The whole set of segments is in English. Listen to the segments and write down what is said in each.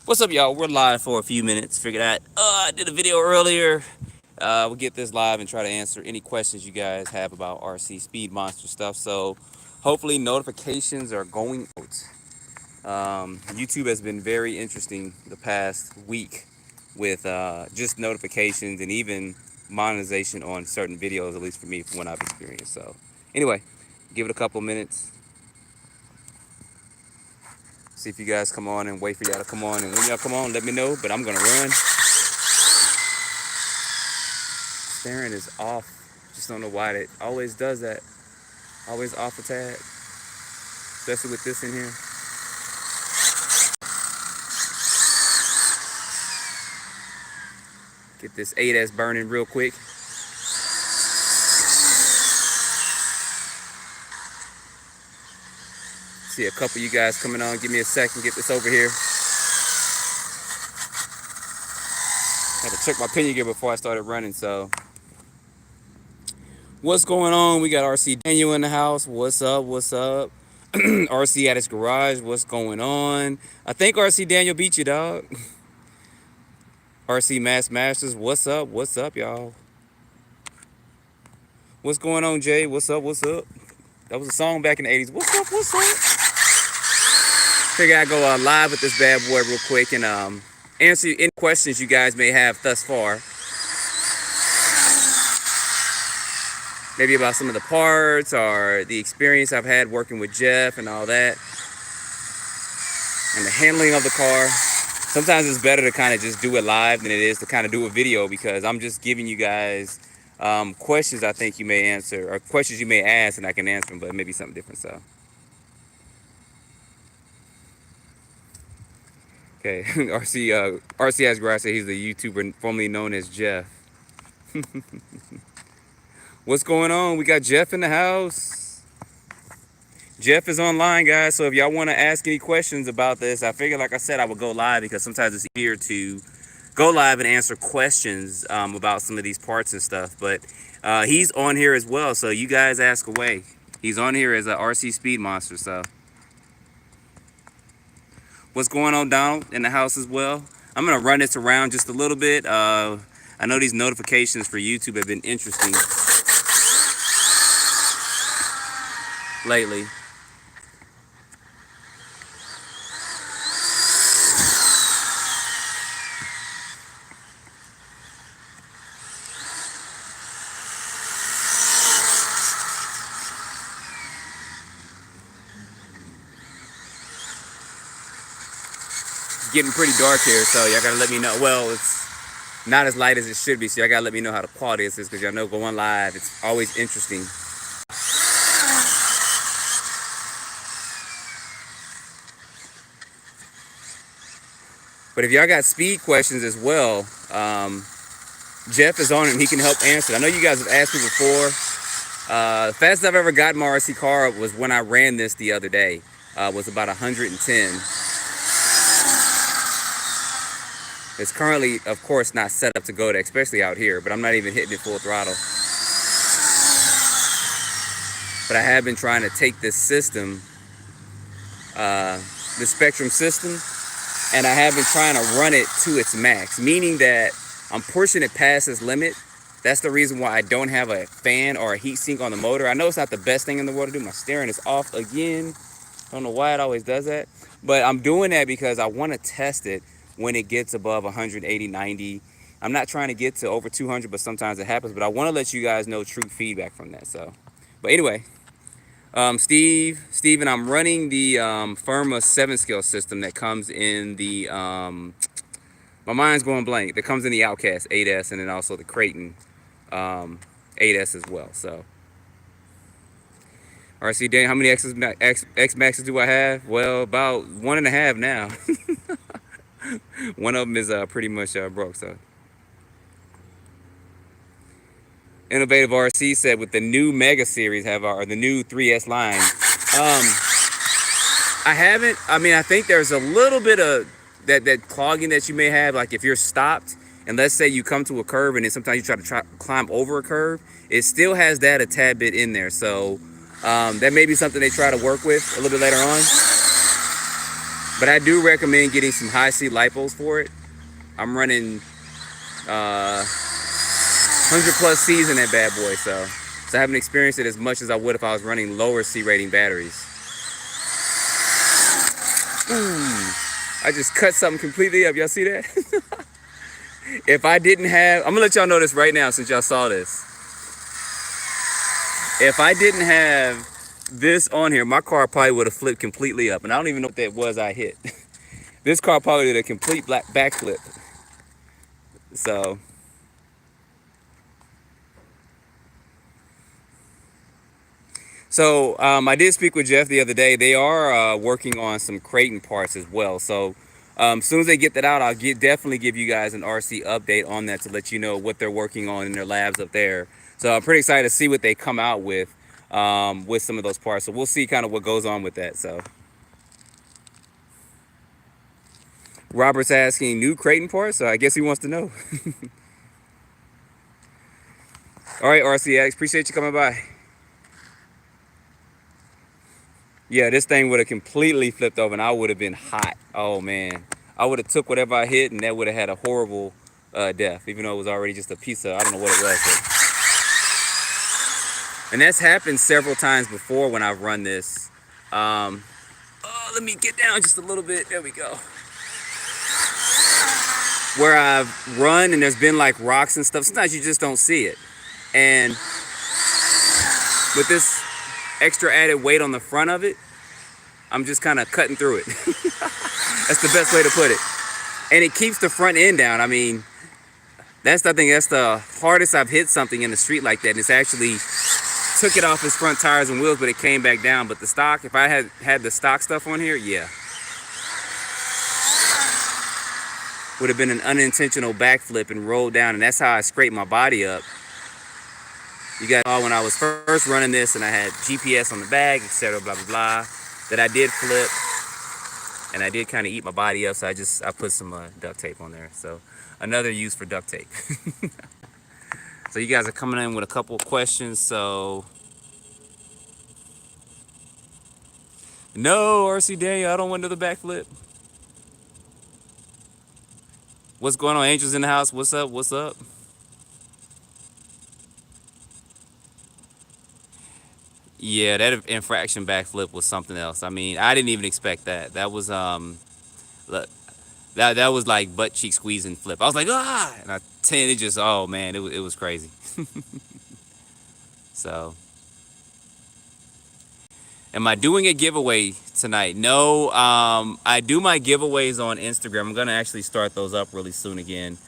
What's up, y'all? We're live for a few minutes. Figured out I did a video earlier. We'll get this live and try to answer any questions you guys have about RC Speed Monster stuff. So hopefully notifications are going out. YouTube has been very interesting the past week with just notifications and even monetization on certain videos, at least for me, from what I've experienced. So anyway, give it a couple minutes. See if you guys come on and wait for y'all to come on. And when y'all come on, let me know. But I'm going to run. Staring is off. Just don't know why it always does that. Always off a tad. Especially with this in here. Get this 8S burning real quick. See a couple of you guys coming on. Give me a second. Get this over here. I had to check my pinion gear before I started running. So what's going on? We got RC Daniel in the house. What's up? What's up? RC at his garage. What's going on? I think RC Daniel beat you, dog. RC Mass Masters. What's up? What's up, y'all? What's going on, Jay? What's up? What's up? That was a song back in the 80s. What's up? What's up? Figure I'd go live with this bad boy real quick and answer any questions you guys may have thus far. Maybe about some of the parts or the experience I've had working with Jeff and all that. And the handling of the car. Sometimes it's better to kind of just do it live than it is to kind of do a video, because I'm just giving you guys questions I think you may answer, or questions you may ask and I can answer them, but maybe something different. So okay. RC has Garage said he's the YouTuber formerly known as Jeff. What's going on? We got Jeff in the house. Jeff is online, guys. So if y'all want to ask any questions about this, I figured, like I said, I would go live because sometimes it's easier to go live and answer questions about some of these parts and stuff. But he's on here as well, so you guys ask away. He's on here as a RC Speed Monster. So what's going on, Donald, in the house as well? I'm gonna run this around just a little bit. I know these notifications for YouTube have been interesting lately. Getting pretty dark here, so y'all gotta let me know. Well, it's not as light as it should be, so y'all gotta let me know how the quality is, because y'all know going live, it's always interesting. But if y'all got speed questions as well, Jeff is on and he can help answer. I know you guys have asked me before. The fastest I've ever gotten my RC car was when I ran this the other day. Was about 110. It's currently, of course, not set up to go to, especially out here, but I'm not even hitting it full throttle. But I have been trying to take this system, the Spectrum system, and I have been trying to run it to its max, meaning that I'm pushing it past its limit. That's the reason why I don't have a fan or a heat sink on the motor. I know it's not the best thing in the world to do. My steering is off again. I don't know why it always does that, but I'm doing that because I want to test it when it gets above 180, 90. I'm not trying to get to over 200, but sometimes it happens. But I want to let you guys know true feedback from that. So, but anyway, Steven, I'm running the Firma 7-scale system that comes in the, my mind's going blank, that comes in the Outcast 8S, and then also the Creighton 8S as well. So, RC Dan, how many X Maxes do I have? Well, about 1.5 now. One of them is pretty much broke. So, Innovative RC said with the new Mega Series or the new 3S line. I haven't. I mean, I think there's a little bit of that clogging that you may have. Like if you're stopped, and let's say you come to a curve, and then sometimes you try to climb over a curve, it still has that a tad bit in there. So that may be something they try to work with a little bit later on. But I do recommend getting some high C lipos for it. I'm running 100 plus C's in that bad boy, so I haven't experienced it as much as I would if I was running lower C rating batteries. Ooh, I just cut something completely up. Y'all see that? If I didn't have, I'm gonna let y'all know this right now since y'all saw this. If I didn't have this on here, my car probably would have flipped completely up, and I don't even know what that was I hit. This car probably did a complete backflip. So I did speak with Jeff the other day. They are working on some Creighton parts as well. So as soon as they get that out, I'll definitely give you guys an RC update on that to let you know what they're working on in their labs up there. So I'm pretty excited to see what they come out with some of those parts. So we'll see kind of what goes on with that. So Robert's asking new Creighton parts, so I guess he wants to know. All right, RCX, appreciate you coming by. Yeah, this thing would have completely flipped over and I would have been hot. Oh man, I would have took whatever I hit and that would have had a horrible death, even though it was already just a piece of, I don't know what it was. And that's happened several times before when I've run this. Oh, let me get down just a little bit. There we go. Where I've run and there's been like rocks and stuff. Sometimes you just don't see it. And with this extra added weight on the front of it, I'm just kind of cutting through it. That's the best way to put it. And it keeps the front end down. I mean, that's the hardest I've hit something in the street like that. And it's actually took it off its front tires and wheels, but it came back down. But the stock, if I had the stock stuff on here, yeah. Would have been an unintentional backflip and rolled down. And that's how I scraped my body up. You guys saw when I was first running this and I had GPS on the bag, etc., blah, blah, blah, that I did flip and I did kind of eat my body up. So I put some duct tape on there. So another use for duct tape. So you guys are coming in with a couple of questions. So no, RC Daniel, I don't want another backflip. What's going on? Angels in the house. What's up? What's up? Yeah, that infraction backflip was something else. I mean, I didn't even expect that. That was look, that was like butt cheek squeezing flip. I was like, ah, and it just, oh man, it was crazy. So, am I doing a giveaway tonight? No, I do my giveaways on Instagram. I'm gonna actually start those up really soon again.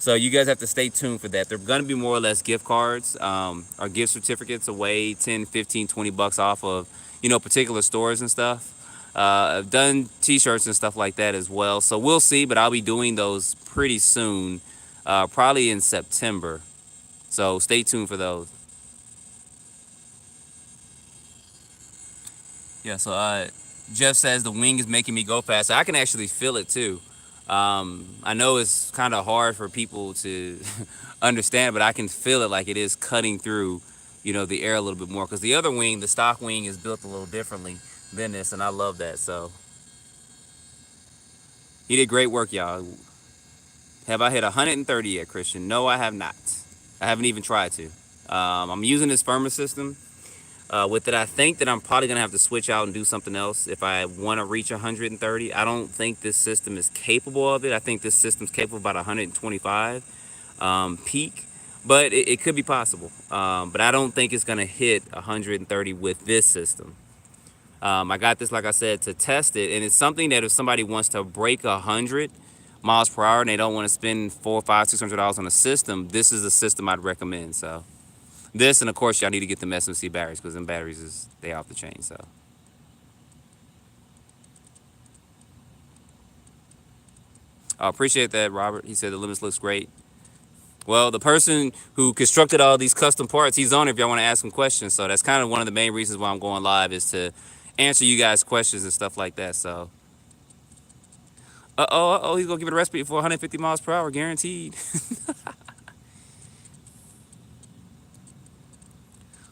So you guys have to stay tuned for that. They're going to be more or less gift cards or gift certificates away 10, 15, 20 bucks off of, particular stores and stuff. I've done t-shirts and stuff like that as well. So we'll see, but I'll be doing those pretty soon, probably in September. So stay tuned for those. Yeah, so Jeff says the wing is making me go fast. I can actually feel it too. I know it's kind of hard for people to understand, but I can feel it like it is cutting through, the air a little bit more. Because the other wing, the stock wing, is built a little differently than this, and I love that. So he did great work, y'all. Have I hit 130 yet, Christian? No, I have not. I haven't even tried to. I'm using this firmer system. With it, I think that I'm probably gonna have to switch out and do something else if I want to reach 130. I don't think this system is capable of it. I think this system's capable of about 125 peak, but it could be possible. But I don't think it's gonna hit 130 with this system. I got this, like I said, to test it, and it's something that if somebody wants to break 100 miles per hour and they don't want to spend $400, $500, $600 on a system, this is a system I'd recommend. So. This, and of course, y'all need to get them SMC batteries because them batteries they off the chain. So, I appreciate that, Robert. He said the Limitless looks great. Well, the person who constructed all these custom parts, he's on it if y'all want to ask him questions. So that's kind of one of the main reasons why I'm going live is to answer you guys' questions and stuff like that. So, he's gonna give it a recipe for 150 miles per hour, guaranteed.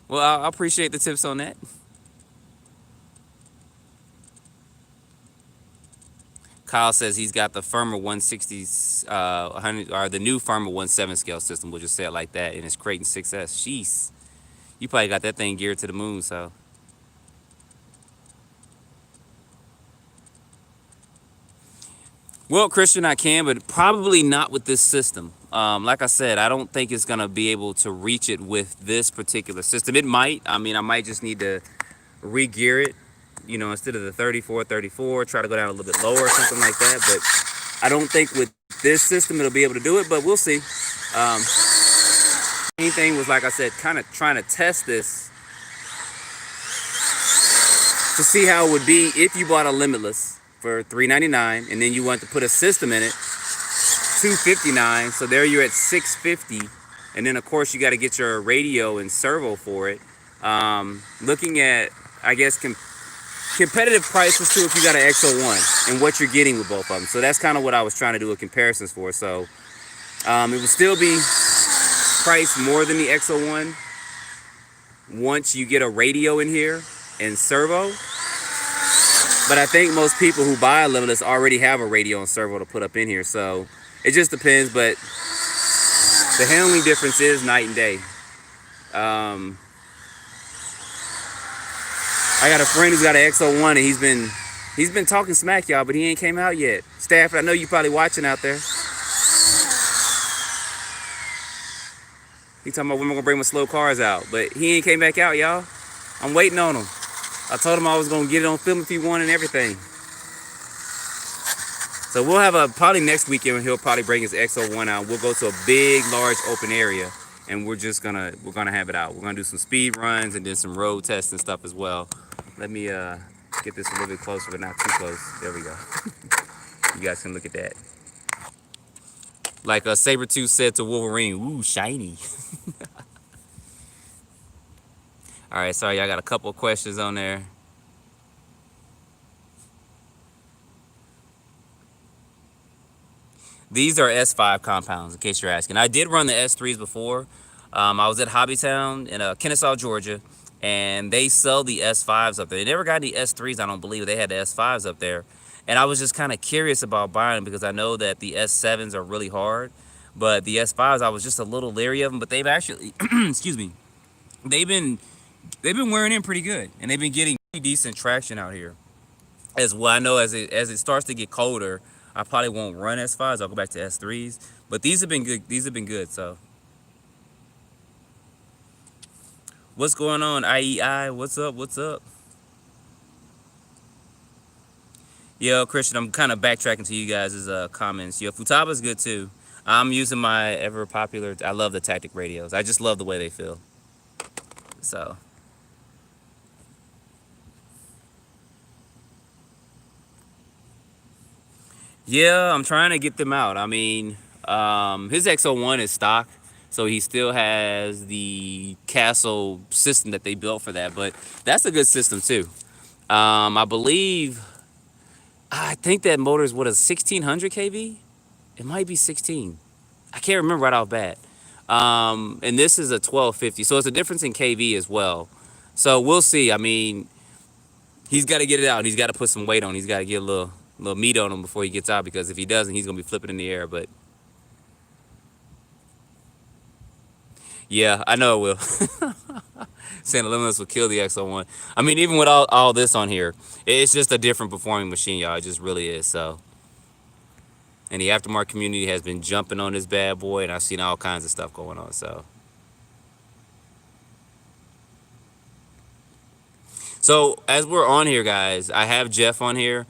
Well, I appreciate the tips on that. Kyle says he's got the firmer 160, 100, or the new firmer 17 scale system. We'll just say it like that. And it's Creighton 6S. Jeez. You probably got that thing geared to the moon, so. Well, Christian, I can, but probably not with this system. Like I said, I don't think it's going to be able to reach it with this particular system. It might. I mean, I might just need to re-gear it, instead of the 34, 34, try to go down a little bit lower or something like that. But I don't think with this system it'll be able to do it, but we'll see. Um, Main thing was, like I said, kind of trying to test this to see how it would be if you bought a Limitless for $399 and then you want to put a system in it, $259. So there you're at $650, and then of course you got to get your radio and servo for it. Looking at, I guess, competitive prices too if you got an XO1 and what you're getting with both of them. So that's kind of what I was trying to do a comparisons for. So it would still be priced more than the XO1 once you get a radio in here and servo. But I think most people who buy a Limitless already have a radio and servo to put up in here. So it just depends, but the handling difference is night and day. I got a friend who's got an XO1 and he's been talking smack, y'all, but he ain't came out yet. Stafford, I know you probably watching out there. He talking about when we're gonna bring my slow cars out, but he ain't came back out, y'all. I'm waiting on him. I told him I was gonna get it on film if he won and everything. So we'll have probably next weekend he'll probably bring his XO1 out. We'll go to a big, large open area, and we're gonna have it out. We're gonna do some speed runs and then some road tests and stuff as well. Let me get this a little bit closer, but not too close. There we go. You guys can look at that. Like Sabretooth said to Wolverine, ooh, shiny. All right, sorry, I got a couple of questions on there. These are S5 compounds, in case you're asking. I did run the S3s before. I was at Hobbytown in Kennesaw, Georgia, and they sell the S5s up there. They never got any S3s, I don't believe. They had the S5s up there. And I was just kind of curious about buying them because I know that the S7s are really hard. But the S5s, I was just a little leery of them. But they've actually, excuse me, they've been wearing in pretty good. And they've been getting pretty decent traction out here. As well, I know as it starts to get colder, I probably won't run S5s. I'll go back to S3s. But these have been good. These have been good, so. What's going on, IEI? What's up? What's up? Yo, Christian, I'm kind of backtracking to you guys' comments. Yo, Futaba's good too. I'm using my ever popular, I love the Tactic radios. I just love the way they feel. So. Yeah, I'm trying to get them out. I mean, his XO1 is stock, so he still has the Castle system that they built for that, but that's a good system too. I think that motor is what, a 1600 kV? It might be 16. I can't remember right off bat. And this is a 1250, so it's a difference in kV as well. So we'll see. I mean, he's got to get it out. He's got to put some weight on. He's got to get a little meat on him before he gets out, because if he doesn't, he's gonna be flipping in the air. But yeah, I know it will. Saying the Limitless will kill the XO1. I mean, even with all this on here, it's just a different performing machine, y'all. It just really is. So, and the aftermarket community has been jumping on this bad boy, and I've seen all kinds of stuff going on. So as we're on here, guys, I have Jeff on here.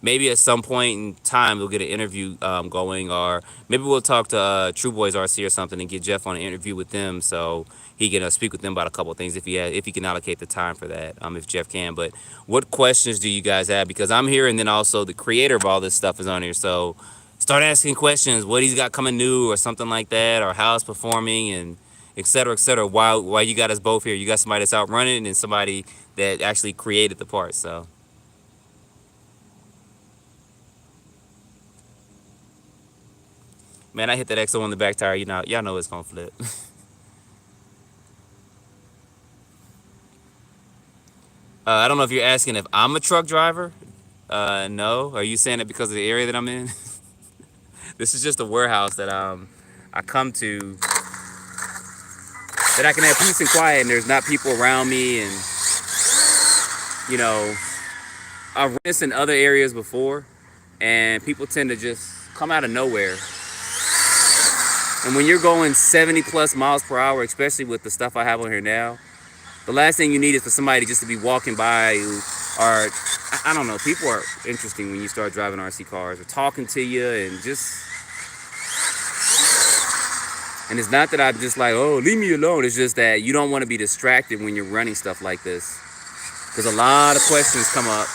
Maybe at some point in time we'll get an interview going, or maybe we'll talk to True Boys RC or something and get Jeff on an interview with them, so he can speak with them about a couple of things if he can allocate the time for that, if Jeff can. But what questions do you guys have? Because I'm here, and then also the creator of all this stuff is on here, so start asking questions. What he's got coming new, or something like that, or how it's performing, and et cetera, et cetera. Why you got us both here? You got somebody that's out running and somebody that actually created the parts. So. Man, I hit that XO on the back tire. Y'all know it's gonna flip. I don't know if you're asking if I'm a truck driver. No. Are you saying it because of the area that I'm in? This is just a warehouse that I come to that I can have peace and quiet, and there's not people around me, and you know, I've run this in other areas before, and people tend to just come out of nowhere. And when you're going 70 plus miles per hour, especially with the stuff I have on here now, the last thing you need is for somebody just to be walking by who are, I don't know, people are interesting when you start driving RC cars or talking to you and just, and it's not that I'm just like, oh, leave me alone. It's just that you don't want to be distracted when you're running stuff like this. Because a lot of questions come up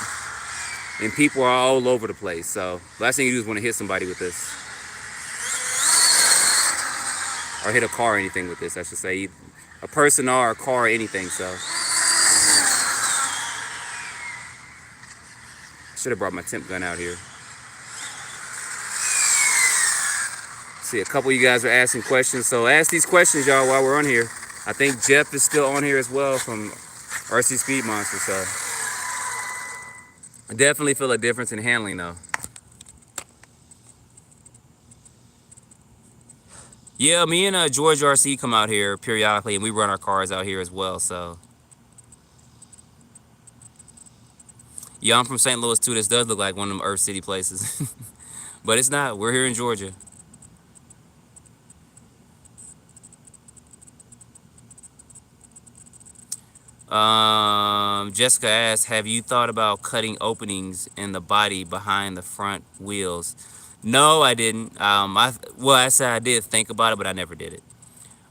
and people are all over the place. So last thing you do is want to hit somebody with this. Or hit a car or anything with this, I should say. A person or a car or anything, so. Should have brought my temp gun out here. See, a couple of you guys are asking questions, so ask these questions, y'all, while we're on here. I think Jeff is still on here as well from RC Speed Monster, so. I definitely feel a difference in handling, though. Yeah, me and George RC come out here periodically, and we run our cars out here as well, so. Yeah, I'm from St. Louis, too. This does look like one of them Earth City places. But it's not. We're here in Georgia. Jessica asked, have you thought about cutting openings in the body behind the front wheels? No, I didn't. I said I did think about it, but I never did it.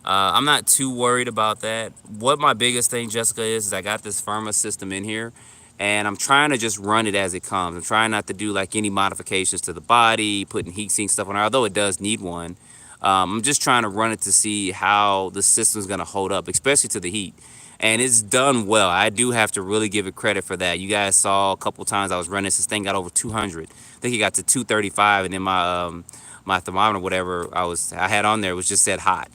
I'm not too worried about that. What my biggest thing, Jessica, is I got this Firma system in here, and I'm trying to just run it as it comes. I'm trying not to do like any modifications to the body, putting heat sink stuff on it, although it does need one. I'm just trying to run it to see how the system's gonna hold up, especially to the heat. And it's done well. I do have to really give it credit for that. You guys saw a couple times I was running this thing got over 200. I think it got to 235, and then my thermometer, whatever I had on there, was just said hot.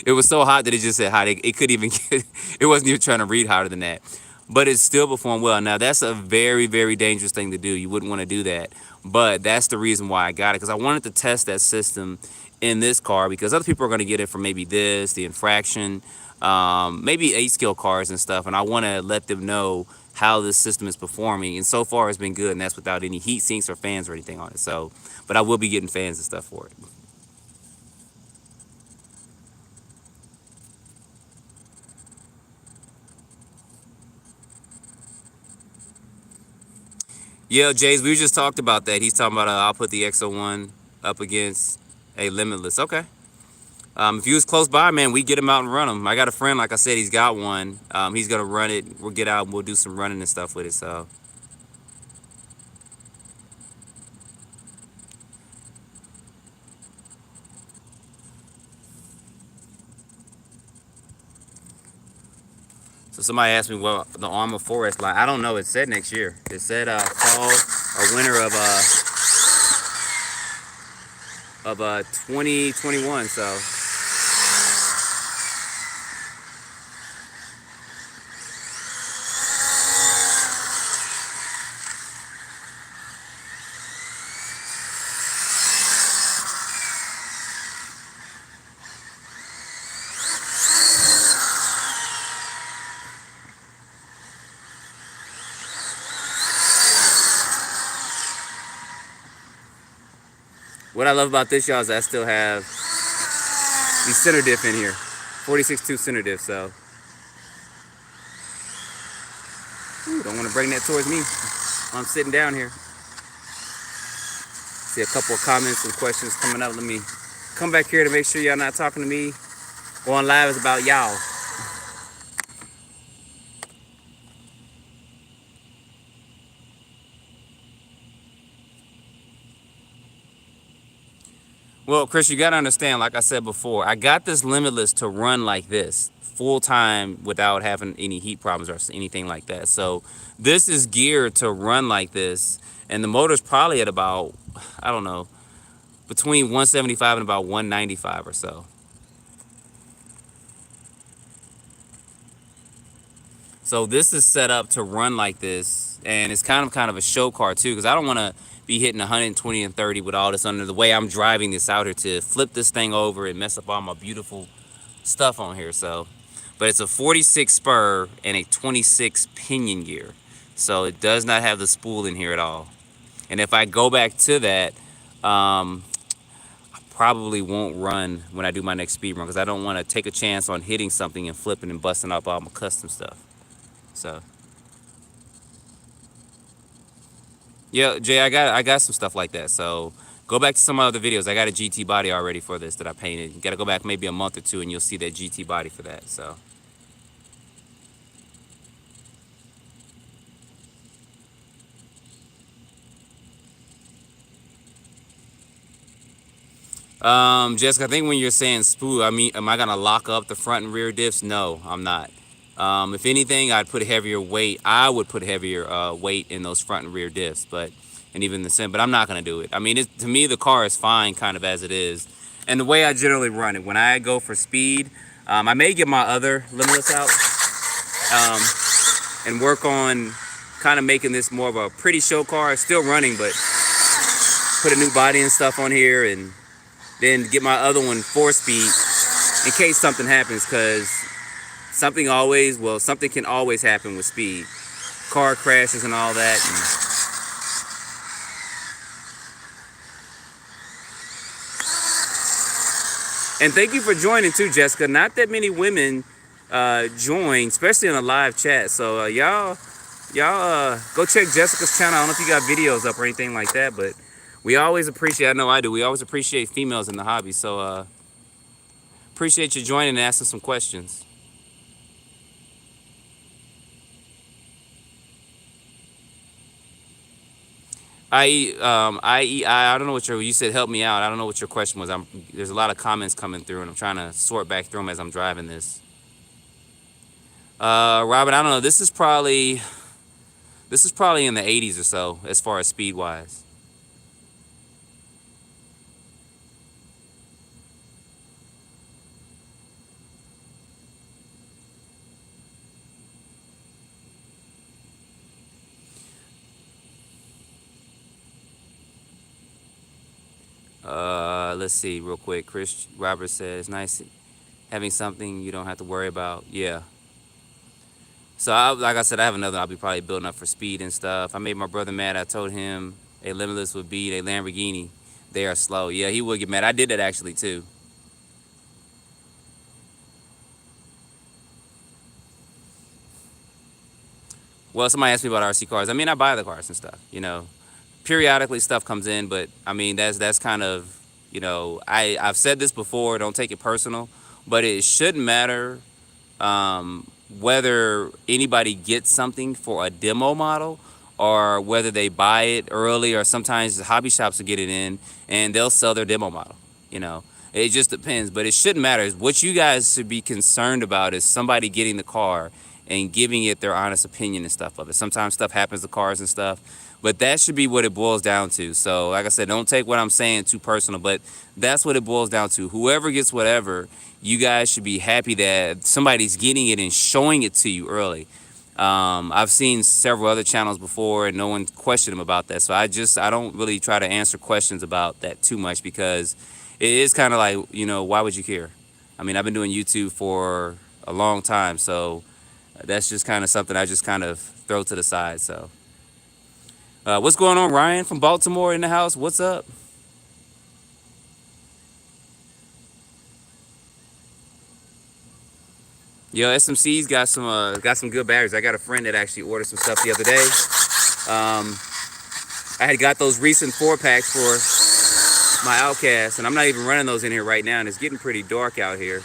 It was so hot that it just said hot. It couldn't even get, it wasn't even trying to read hotter than that. But it still performed well. Now that's a very, very dangerous thing to do. You wouldn't want to do that. But that's the reason why I got it, because I wanted to test that system in this car, because other people are going to get it for maybe this, the infraction, maybe 8-scale cars and stuff. And I want to let them know how this system is performing. And so far it's been good, and that's without any heat sinks or fans or anything on it. So, but I will be getting fans and stuff for it. Yeah, Jays, we just talked about that. He's talking about I'll put the XO1 up against a Limitless. Okay. If you was close by, man, we get him out and run him. I got a friend, like I said, he's got one. He's gonna run it. We'll get out and we'll do some running and stuff with it. So. So somebody asked me what the Armor Forest like. I don't know. It said next year. It said fall or winter of 2021. So. What I love about this, y'all, is I still have the center diff in here. 46.2 center diff, so. Ooh, don't want to bring that towards me. I'm sitting down here. See a couple of comments and questions coming up. Let me come back here to make sure y'all not talking to me. Going live is about y'all. Well, Chris, you got to understand, like I said before, I got this Limitless to run like this full time without having any heat problems or anything like that. So this is geared to run like this. And the motor's probably at about, I don't know, between 175 and about 195 or so. So this is set up to run like this. and it's kind of a show car too, because I don't want to be hitting 120 and 30 with all this under the way I'm driving this out here to flip this thing over and mess up all my beautiful stuff on here. So, but it's a 46 spur and a 26 pinion gear, so it does not have the spool in here at all. And if I go back to that, I probably won't run when I do my next speed run, because I don't want to take a chance on hitting something and flipping and busting up all my custom stuff. So yeah, Jay, I got some stuff like that. So go back to some other videos. I got a GT body already for this that I painted. You got to go back maybe a month or two, and you'll see that GT body for that. So. Jessica, I think when you're saying spool, I mean, am I gonna lock up the front and rear diffs? No, I'm not. If anything, I'd put heavier weight. I would put heavier weight in those front and rear diffs, and even the center. But I'm not gonna do it. I mean, to me, the car is fine, kind of as it is. And the way I generally run it, when I go for speed, I may get my other Limitless out and work on kind of making this more of a pretty show car. It's still running, but put a new body and stuff on here, and then get my other one 4-speed in case something happens, because something can always happen with speed. Car crashes and all that. And thank you for joining too, Jessica. Not that many women join, especially in a live chat. So y'all go check Jessica's channel. I don't know if you got videos up or anything like that, but we always appreciate, I know I do, we always appreciate females in the hobby. So appreciate you joining and asking some questions. I don't know what you said, help me out. I don't know what your question was. There's a lot of comments coming through, and I'm trying to sort back through them as I'm driving this. Robert, I don't know. This is probably in the 80s or so, as far as speed wise. Let's see real quick. Robert says, nice having something you don't have to worry about. Yeah. So like I said, I have another I'll be probably building up for speed and stuff. I made my brother mad. I told him a Limitless would beat a Lamborghini. They are slow. Yeah, he would get mad. I did that actually too. Well, somebody asked me about RC cars. I mean, I buy the cars and stuff, you know. Periodically stuff comes in, but I mean, that's kind of, you know, I've said this before, don't take it personal, but it shouldn't matter whether anybody gets something for a demo model or whether they buy it early, or sometimes the hobby shops will get it in and they'll sell their demo model, you know. It just depends, but it shouldn't matter. What you guys should be concerned about is somebody getting the car and giving it their honest opinion and stuff of it. Sometimes stuff happens to cars and stuff, but that should be what it boils down to. So like I said, don't take what I'm saying too personal, but that's what it boils down to. Whoever gets whatever, you guys should be happy that somebody's getting it and showing it to you early. I've seen several other channels before and no one questioned them about that. So I don't really try to answer questions about that too much, because it is kind of like, you know, why would you care? I mean, I've been doing YouTube for a long time, so that's just kind of something I just kind of throw to the side. So what's going on, Ryan from Baltimore in the house? What's up? Yo, SMC's got some good batteries. I got a friend that actually ordered some stuff the other day. I had got those recent 4-packs for my Outcast, and I'm not even running those in here right now, and it's getting pretty dark out here.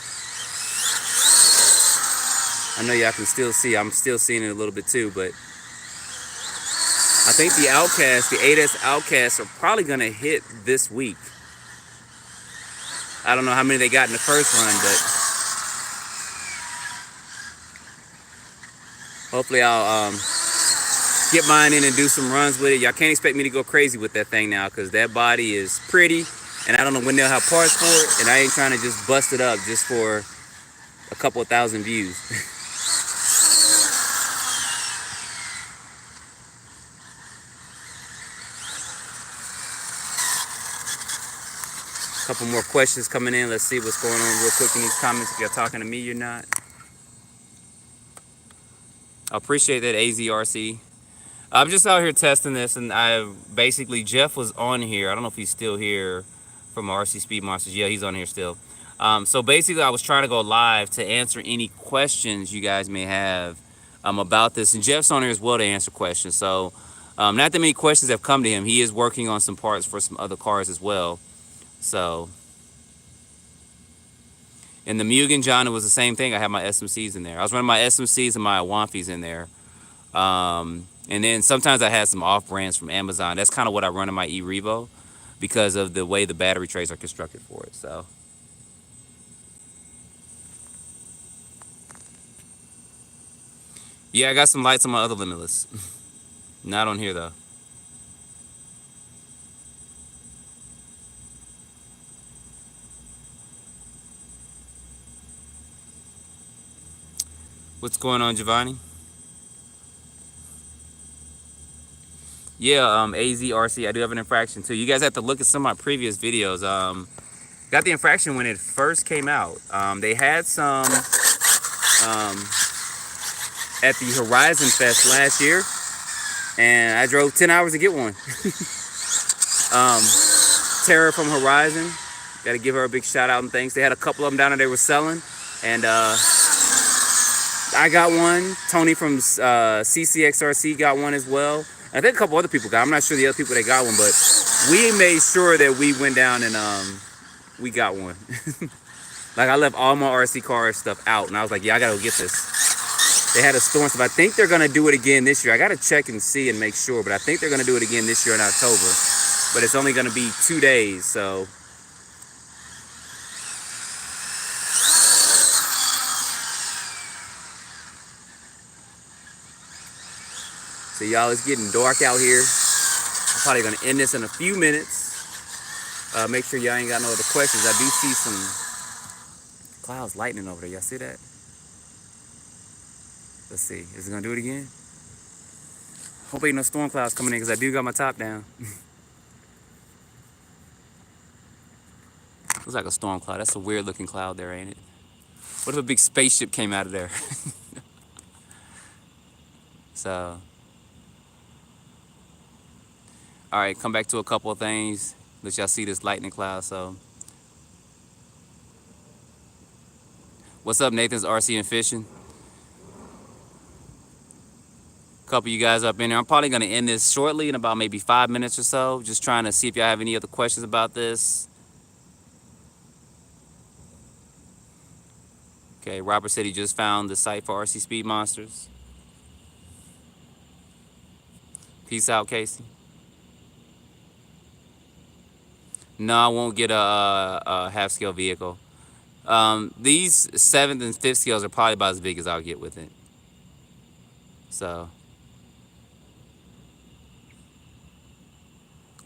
I know y'all can still see. I'm still seeing it a little bit too, but I think the Outcast, the 8S Outcasts, are probably gonna hit this week. I don't know how many they got in the first run, but hopefully I'll get mine in and do some runs with it. Y'all can't expect me to go crazy with that thing now, because that body is pretty, and I don't know when they'll have parts for it, and I ain't trying to just bust it up just for a couple of thousand views. Couple more questions coming in. Let's see what's going on real quick in these comments. If you're talking to me, you're not. I appreciate that, AZRC. I'm just out here testing this, and Jeff was on here. I don't know if he's still here from RC Speed Monsters. Yeah, he's on here still. So basically, I was trying to go live to answer any questions you guys may have about this, and Jeff's on here as well to answer questions. So not that many questions have come to him. He is working on some parts for some other cars as well. So, in the Mugen, John, it was the same thing. I had my SMCs in there. I was running my SMCs and my Awanfis in there. And then sometimes I had some off brands from Amazon. That's kind of what I run in my eRevo because of the way the battery trays are constructed for it. So, yeah, I got some lights on my other Limitless. Not on here though. What's going on, Giovanni? Yeah, AZRC, I do have an infraction too. You guys have to look at some of my previous videos. Got the infraction when it first came out. They had some at the Horizon Fest last year, and I drove 10 hours to get one. Tara from Horizon, got to give her a big shout out and thanks. They had a couple of them down there they were selling, and I got one. Tony from CCXRC got one as well. I think a couple other people got. I'm not sure the other people that got one, but we made sure that we went down and we got one. Like I left all my RC car stuff out, and I was like, yeah, I gotta go get this. They had a store and stuff. I think they're gonna do it again this year. I gotta check and see and make sure, but I think they're gonna do it again this year in October. But it's only gonna be 2 days, so. So y'all, it's getting dark out here. I'm probably gonna end this in a few minutes. Make sure y'all ain't got no other questions. I do see some clouds lightning over there. Y'all see that? Let's see. Is it gonna do it again? Hope ain't no storm clouds coming in because I do got my top down. Looks like a storm cloud. That's a weird looking cloud there, ain't it? What if a big spaceship came out of there? So. All right, come back to a couple of things. Let y'all see this lightning cloud. So, what's up, Nathan's RC and Fishing? Couple of you guys up in there. I'm probably gonna end this shortly in about maybe 5 minutes or so. Just trying to see if y'all have any other questions about this. Okay, Robert said he just found the site for RC Speed Monsters. Peace out, Casey. No, I won't get a half-scale vehicle. These 7th and 5th scales are probably about as big as I'll get with it. So,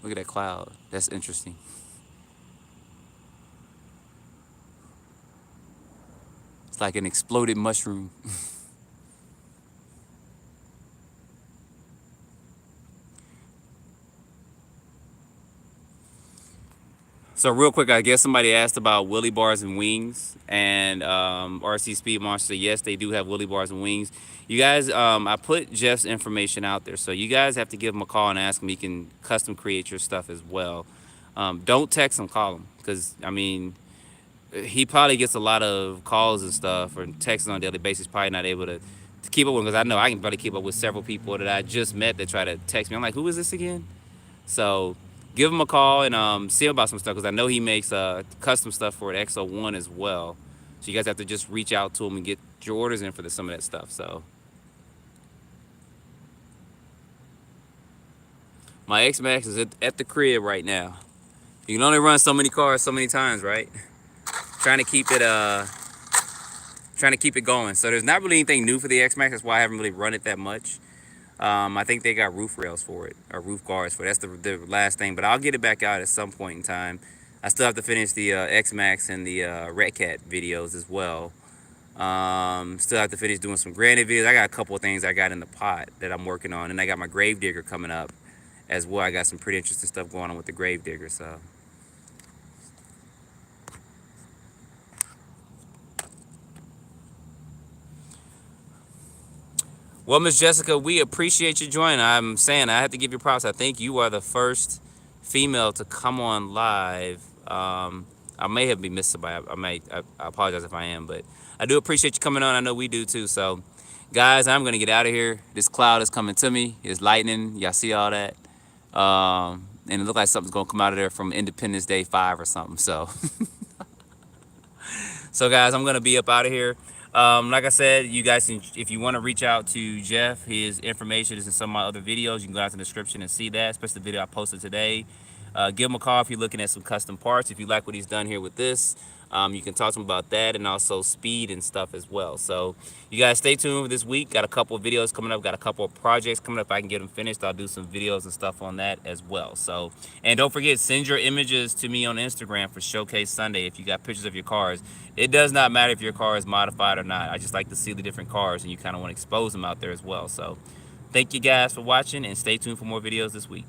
look at that cloud. That's interesting. It's like an exploded mushroom. So real quick, I guess somebody asked about wheelie bars and wings, and RC Speed Monster. Yes, they do have wheelie bars and wings. You guys, I put Jeff's information out there, so you guys have to give him a call and ask him. He can custom create your stuff as well. Don't text him, call him, because I mean, he probably gets a lot of calls and stuff or texts on a daily basis. Probably not able to keep up with, because I know I can probably keep up with several people that I just met that try to text me. I'm like, who is this again? So. Give him a call and see him about some stuff, because I know he makes custom stuff for an XO1 as well. So you guys have to just reach out to him and get your orders in for some of that stuff. So my X-Max is at the crib right now. You can only run so many cars so many times, right? Trying to keep it going. So there's not really anything new for the X-Max. That's why I haven't really run it that much. I think they got roof rails for it, or roof guards for it. That's the last thing, but I'll get it back out at some point in time. I still have to finish the X-Max and the Red Cat videos as well. Still have to finish doing some granite videos. I got a couple of things I got in the pot that I'm working on, and I got my Gravedigger coming up as well. I got some pretty interesting stuff going on with the Gravedigger, so. Well, Miss Jessica, we appreciate you joining. I'm saying I have to give you props. I think you are the first female to come on live. I may have been missed somebody. I apologize if I am, but I do appreciate you coming on. I know we do too. So, guys, I'm gonna get out of here. This cloud is coming to me. It's lightning. Y'all see all that? And it looks like something's gonna come out of there from Independence Day 5 or something. So, so guys, I'm gonna be up out of here. Like I said, you guys can, if you want to reach out to Jeff, his information is in some of my other videos. You can go out to the description and see that, especially the video I posted today. Give him a call if you're looking at some custom parts. If you like what he's done here with this, you can talk to him about that, and also speed and stuff as well. So you guys stay tuned for this week. Got a couple of videos coming up. Got a couple of projects coming up. If I can get them finished, I'll do some videos and stuff on that as well. So, and don't forget, send your images to me on Instagram for Showcase Sunday if you got pictures of your cars. It does not matter if your car is modified or not. I just like to see the different cars, and you kind of want to expose them out there as well. So thank you guys for watching, and stay tuned for more videos this week.